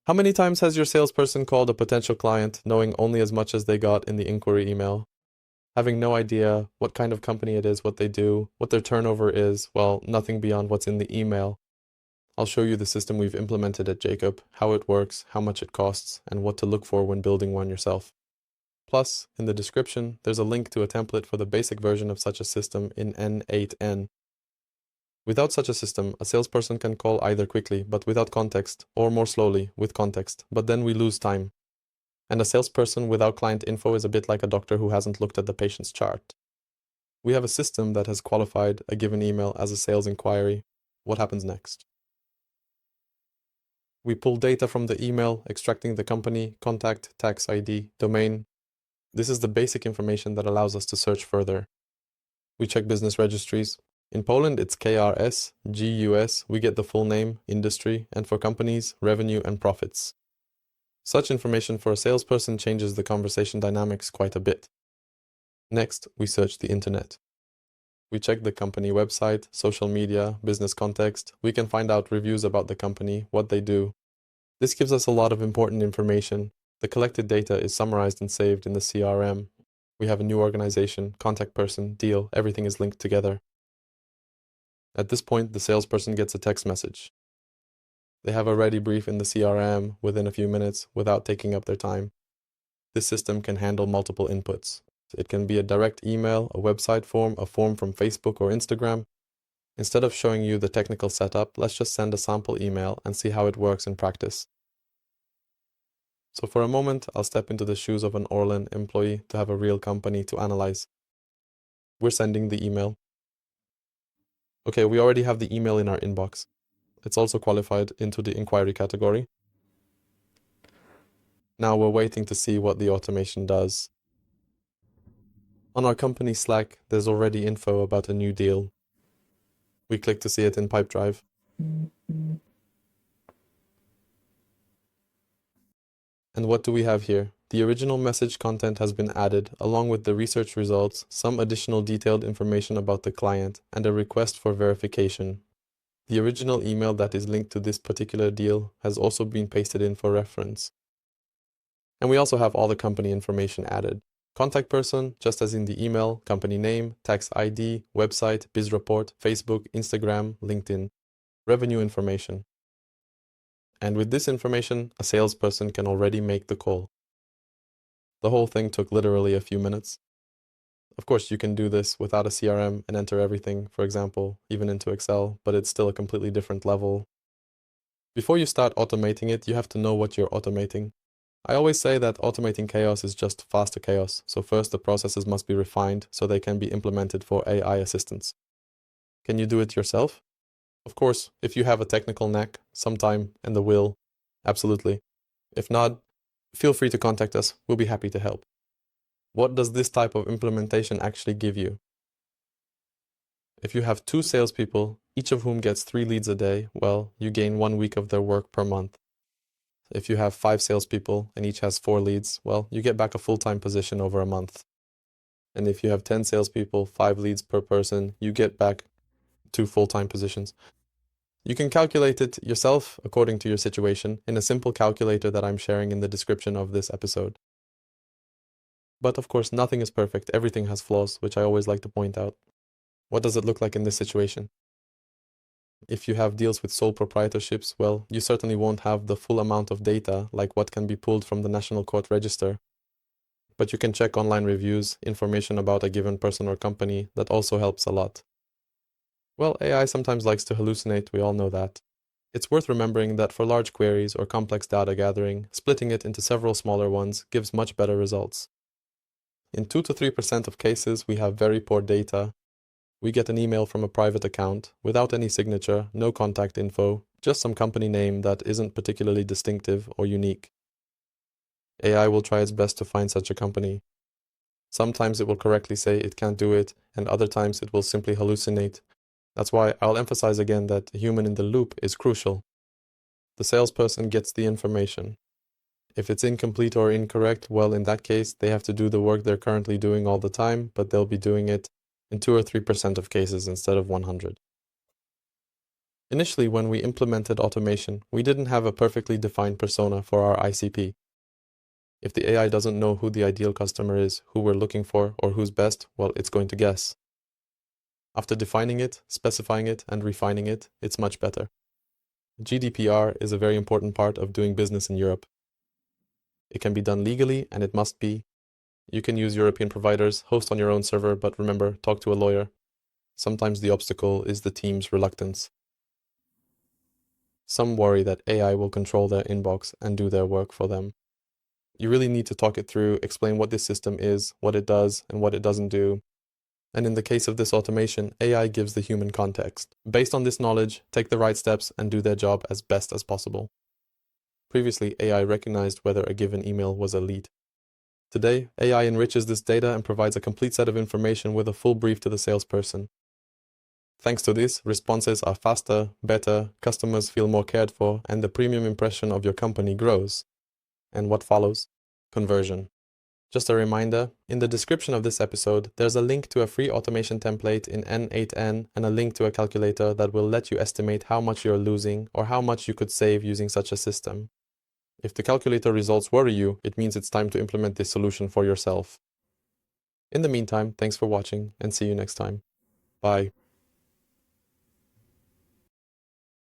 How many times has your salesperson called a potential client knowing only as much as they got in the inquiry email, having no idea what kind of company it is, what they do, what their turnover is, well, nothing beyond what's in the email? I'll show you the system we've implemented at Jacob, how it works, how much it costs, and what to look for when building one yourself. Plus, in the description, there's a link to a template for the basic version of such a system in N8N. Without such a system, a salesperson can call either quickly but without context, or more slowly with context, but then we lose time. And a salesperson without client info is a bit like a doctor who hasn't looked at the patient's chart. We have a system that has qualified a given email as a sales inquiry. What happens next? We pull data from the email, extracting the company, contact, tax ID, domain. This is the basic information that allows us to search further. We check business registries. In Poland, it's KRS, GUS, we get the full name, industry, and for companies, revenue and profits. Such information for a salesperson changes the conversation dynamics quite a bit. Next, we search the internet. We check the company website, social media, business context. We can find out reviews about the company, what they do. This gives us a lot of important information. The collected data is summarized and saved in the CRM. We have a new organization, contact person, deal, everything is linked together. At this point, the salesperson gets a text message. They have a ready brief in the CRM within a few minutes without taking up their time. This system can handle multiple inputs. It can be a direct email, a website form, a form from Facebook or Instagram. Instead of showing you the technical setup, let's just send a sample email and see how it works in practice. So for a moment, I'll step into the shoes of an Orlen employee to have a real company to analyze. We're sending the email. Okay, we already have the email in our inbox. It's also qualified into the inquiry category. Now we're waiting to see what the automation does. On our company Slack, there's already info about a new deal. We click to see it in Pipedrive. And what do we have here? The original message content has been added, along with the research results, some additional detailed information about the client, and a request for verification. The original email that is linked to this particular deal has also been pasted in for reference. And we also have all the company information added. Contact person, just as in the email, company name, tax ID, website, biz report, Facebook, Instagram, LinkedIn, revenue information. And with this information, a salesperson can already make the call. The whole thing took literally a few minutes. Of course, you can do this without a CRM and enter everything, for example, even into Excel, but it's still a completely different level. Before you start automating it, you have to know what you're automating. I always say that automating chaos is just faster chaos, so first the processes must be refined so they can be implemented for AI assistance. Can you do it yourself? Of course, if you have a technical knack, some time, and the will, absolutely. If not, feel free to contact us, we'll be happy to help. What does this type of implementation actually give you? If you have 2 salespeople, each of whom gets 3 leads a day, well, you gain 1 week of their work per month. If you have 5 salespeople and each has 4 leads, well, you get back a full-time position over a month. And if you have 10 salespeople, 5 leads per person, you get back 2 full-time positions. You can calculate it yourself according to your situation in a simple calculator that I'm sharing in the description of this episode. But of course, nothing is perfect. Everything has flaws, which I always like to point out. What does it look like in this situation? If you have deals with sole proprietorships, well, you certainly won't have the full amount of data like what can be pulled from the National Court Register. But you can check online reviews, information about a given person or company. That also helps a lot. Well, AI sometimes likes to hallucinate, we all know that. It's worth remembering that for large queries or complex data gathering, splitting it into several smaller ones gives much better results. In 2 to 3% of cases, we have very poor data. We get an email from a private account, without any signature, no contact info, just some company name that isn't particularly distinctive or unique. AI will try its best to find such a company. Sometimes it will correctly say it can't do it, and other times it will simply hallucinate. That's why I'll emphasize again that the human in the loop is crucial. The salesperson gets the information. If it's incomplete or incorrect, well, in that case, they have to do the work they're currently doing all the time, but they'll be doing it in 2 or 3% of cases instead of 100. Initially, when we implemented automation, we didn't have a perfectly defined persona for our ICP. If the AI doesn't know who the ideal customer is, who we're looking for, or who's best, well, it's going to guess. After defining it, specifying it, and refining it, it's much better. GDPR is a very important part of doing business in Europe. It can be done legally, and it must be. You can use European providers, host on your own server, but remember, talk to a lawyer. Sometimes the obstacle is the team's reluctance. Some worry that AI will control their inbox and do their work for them. You really need to talk it through, explain what this system is, what it does, and what it doesn't do. And in the case of this automation, AI gives the human context. Based on this knowledge, take the right steps and do their job as best as possible. Previously, AI recognized whether a given email was a lead. Today, AI enriches this data and provides a complete set of information with a full brief to the salesperson. Thanks to this, responses are faster, better, customers feel more cared for, and the premium impression of your company grows. And what follows? Conversion. Just a reminder, in the description of this episode, there's a link to a free automation template in N8N and a link to a calculator that will let you estimate how much you're losing or how much you could save using such a system. If the calculator results worry you, it means it's time to implement this solution for yourself. In the meantime, thanks for watching and see you next time. Bye.